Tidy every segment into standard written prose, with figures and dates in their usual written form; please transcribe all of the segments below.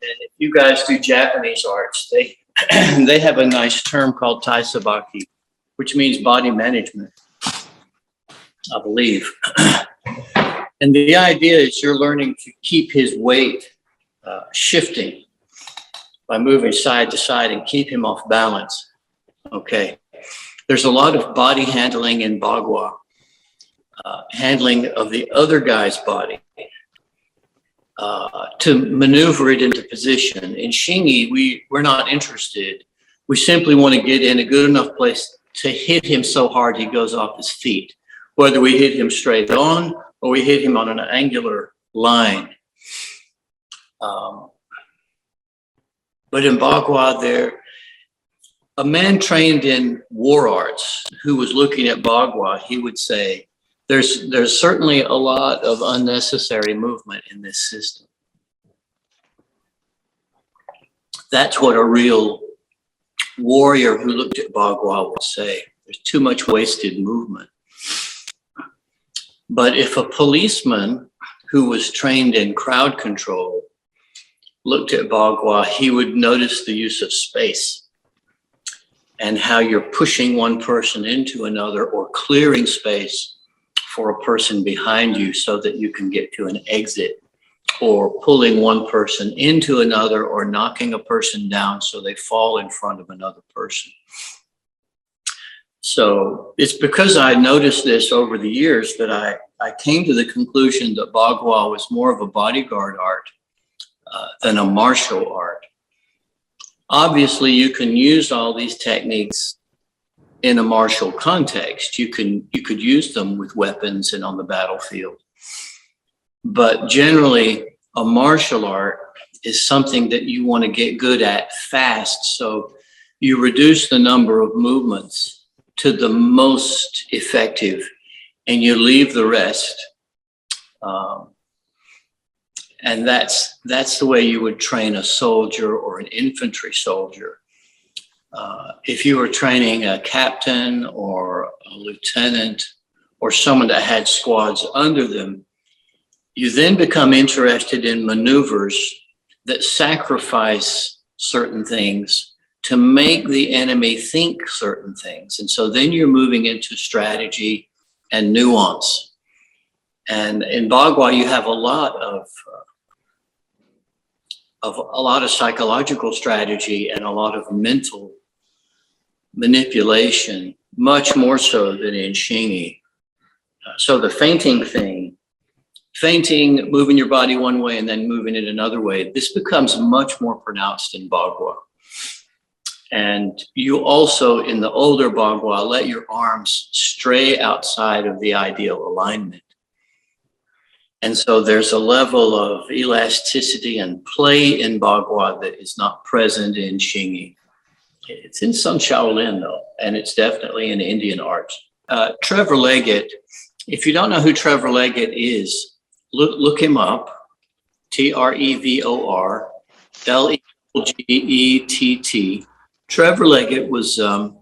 And if you guys do Japanese arts, they they have a nice term called Tai Sabaki, which means body management, I believe. And the idea is you're learning to keep his weight shifting by moving side to side and keep him off balance. Okay. There's a lot of body handling in Bagua, handling of the other guy's body to maneuver it into position. In Shingi, we're not interested. We simply want to get in a good enough place to hit him so hard he goes off his feet, whether we hit him straight on or we hit him on an angular line. But in Bagua, a man trained in war arts who was looking at Bagua, he would say, there's certainly a lot of unnecessary movement in this system. That's what a real warrior who looked at Bagua would say. There's too much wasted movement. But if a policeman who was trained in crowd control looked at Bagua, he would notice the use of space and how you're pushing one person into another or clearing space for a person behind you so that you can get to an exit, or pulling one person into another or knocking a person down so they fall in front of another person. So it's because I noticed this over the years that I came to the conclusion that Bagua was more of a bodyguard art than a martial art. Obviously, you can use all these techniques in a martial context. You could use them with weapons and on the battlefield. But generally, a martial art is something that you want to get good at fast. So you reduce the number of movements to the most effective and you leave the rest. And that's the way you would train a soldier or an infantry soldier. If you were training a captain or a lieutenant or someone that had squads under them, you then become interested in maneuvers that sacrifice certain things to make the enemy think certain things. And so then you're moving into strategy and nuance. And in Bagua, you have a lot of psychological strategy and a lot of mental manipulation, much more so than in Shingi. So the fainting, moving your body one way and then moving it another way, this becomes much more pronounced in Bagua. And you also, in the older Bagua, let your arms stray outside of the ideal alignment. And so there's a level of elasticity and play in Bagua that is not present in Shingi. It's in some Shaolin though, and it's definitely in Indian art. Trevor Leggett, if you don't know who Trevor Leggett is, look him up. Trevor Leggett. Trevor Leggett was a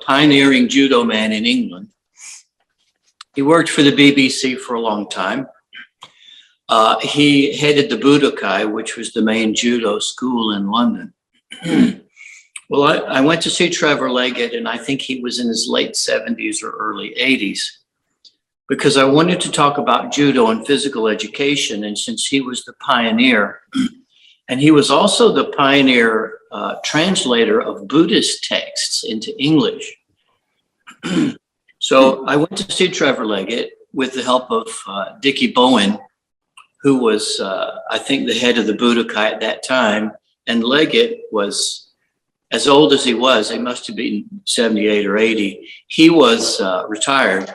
pioneering judo man in England. He worked for the BBC for a long time. He headed the Budokai, which was the main judo school in London. Well, I went to see Trevor Leggett, and I think he was in his late 70s or early 80s, because I wanted to talk about judo and physical education. And since he was the pioneer, and he was also the pioneer translator of Buddhist texts into English. So I went to see Trevor Leggett with the help of Dickie Bowen, who was, I think, the head of the Budokai at that time. And Leggett was, as old as he must have been 78 or 80. He was retired.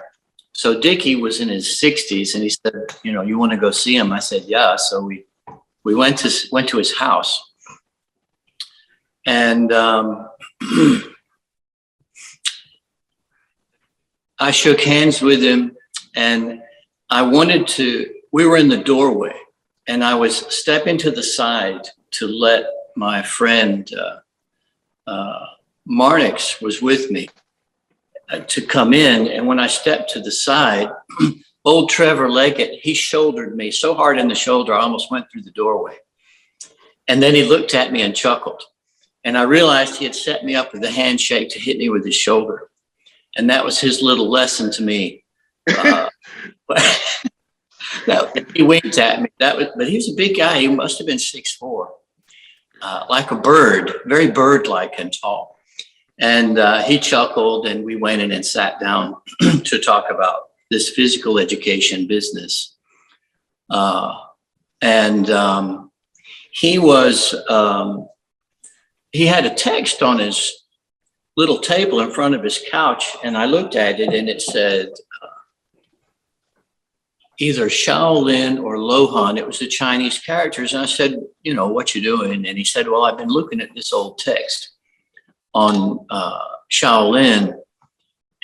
So Dickie was in his 60s, and he said, you want to go see him? I said, yeah. So we went to his house. And I shook hands with him, and we were in the doorway, and I was stepping to the side to let my friend Marnix was with me to come in. And when I stepped to the side, old Trevor Leggett, he shouldered me so hard in the shoulder, I almost went through the doorway. And then he looked at me and chuckled. And I realized he had set me up with a handshake to hit me with his shoulder. And that was his little lesson to me. He winked at me. But he was a big guy. He must have been 6'4", like a bird, very bird-like and tall. And he chuckled, and we went in and sat down to talk about this physical education business. He had a text on his little table in front of his couch, and I looked at it, and it said either Shaolin or Lohan. It was the Chinese characters. And I said, what you doing? And he said, well, I've been looking at this old text on Shaolin.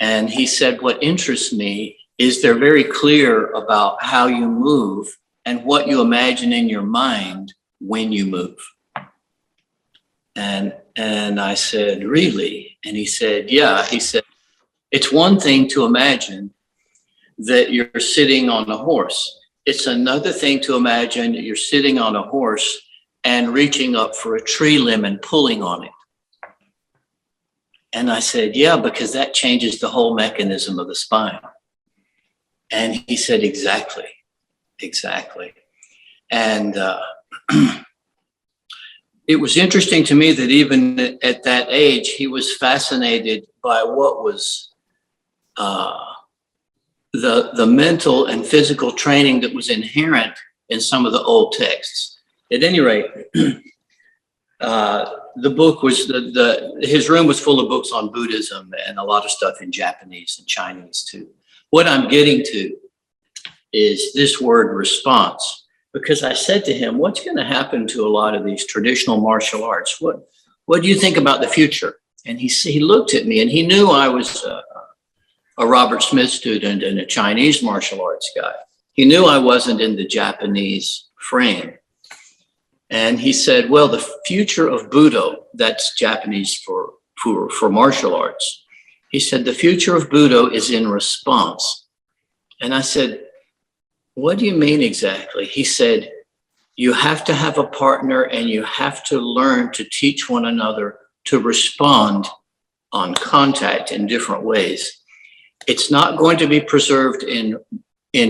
And he said, what interests me is they're very clear about how you move and what you imagine in your mind when you move. And I said, really? And he said, yeah. He said, it's one thing to imagine that you're sitting on a horse. It's another thing to imagine that you're sitting on a horse and reaching up for a tree limb and pulling on it. And I said, yeah, because that changes the whole mechanism of the spine. And he said, exactly. And it was interesting to me that even at that age, he was fascinated by what was the mental and physical training that was inherent in some of the old texts. At any rate, the book was his room was full of books on Buddhism and a lot of stuff in Japanese and Chinese too. What I'm getting to is this word response, because I said to him, what's going to happen to a lot of these traditional martial arts? What do you think about the future? And he looked at me, and he knew I was a Robert Smith student and a Chinese martial arts guy. He knew I wasn't in the Japanese frame. And he said, well, the future of Budo, that's Japanese for martial arts. He said, the future of Budo is in response. And I said, what do you mean exactly? He said, you have to have a partner, and you have to learn to teach one another to respond on contact in different ways. It's not going to be preserved in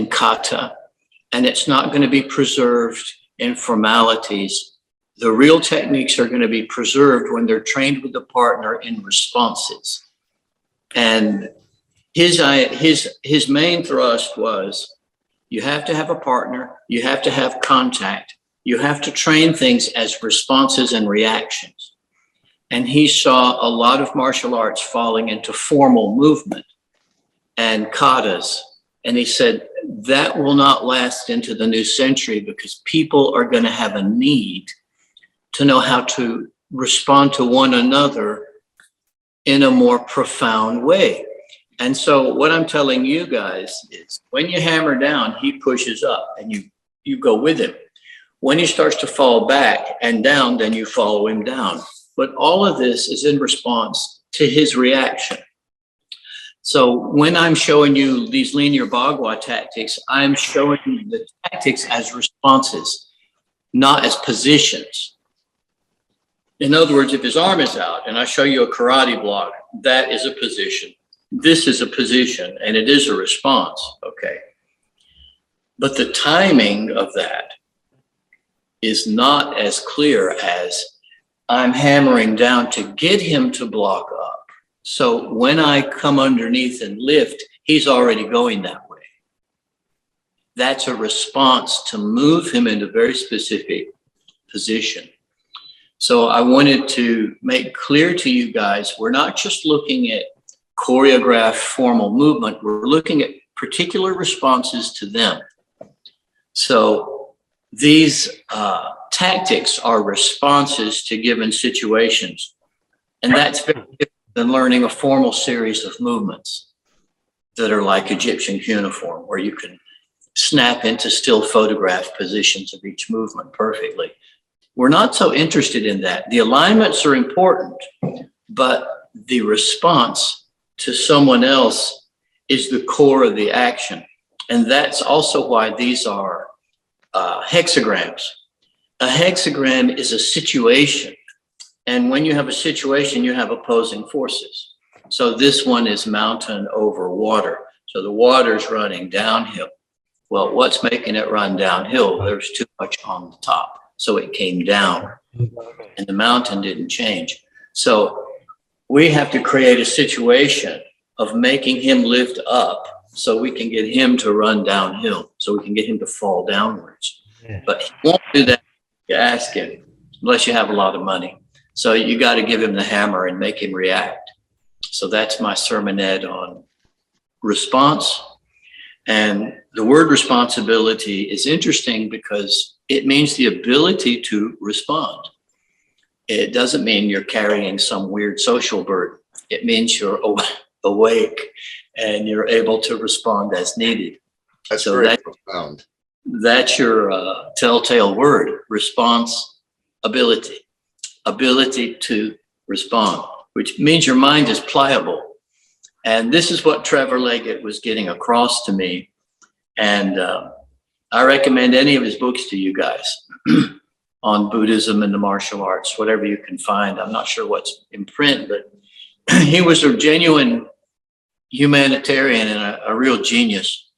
kata, and it's not going to be preserved in formalities. The real techniques are going to be preserved when they're trained with the partner in responses. And his main thrust was, you have to have a partner, you have to have contact, you have to train things as responses and reactions. And he saw a lot of martial arts falling into formal movement and katas. And he said, that will not last into the new century, because people are going to have a need to know how to respond to one another in a more profound way. And so what I'm telling you guys is, when you hammer down, he pushes up, and you go with him. When he starts to fall back and down, then you follow him down. But all of this is in response to his reaction. So when I'm showing you these linear Bagua tactics, I'm showing you the tactics as responses, not as positions. In other words, if his arm is out and I show you a karate block, that is a position. This is a position, and it is a response, okay? But the timing of that is not as clear as I'm hammering down to get him to block up. So when I come underneath and lift, he's already going that way. That's a response to move him into a very specific position. So I wanted to make clear to you guys, we're not just looking at choreographed formal movement, we're looking at particular responses to them. So these tactics are responses to given situations. And that's very different than learning a formal series of movements that are like Egyptian cuneiform, where you can snap into still photograph positions of each movement perfectly. We're not so interested in that. The alignments are important, but the response to someone else is the core of the action. And that's also why these are hexagrams. A hexagram is a situation. And when you have a situation, you have opposing forces. So this one is mountain over water. So the water's running downhill. Well, what's making it run downhill? There's too much on the top. So it came down and the mountain didn't change. So we have to create a situation of making him lift up so we can get him to run downhill, so we can get him to fall downwards. But he won't do that if you ask him, unless you have a lot of money. So you got to give him the hammer and make him react. So that's my sermonette on response. And the word responsibility is interesting because it means the ability to respond. It doesn't mean you're carrying some weird social burden. It means you're awake and you're able to respond as needed. That's so very profound. That's your telltale word, responsibility, ability to respond, which means your mind is pliable. And this is what Trevor Leggett was getting across to me. And I recommend any of his books to you guys on Buddhism and the martial arts, whatever you can find. I'm not sure what's in print, but he was a genuine humanitarian and a real genius.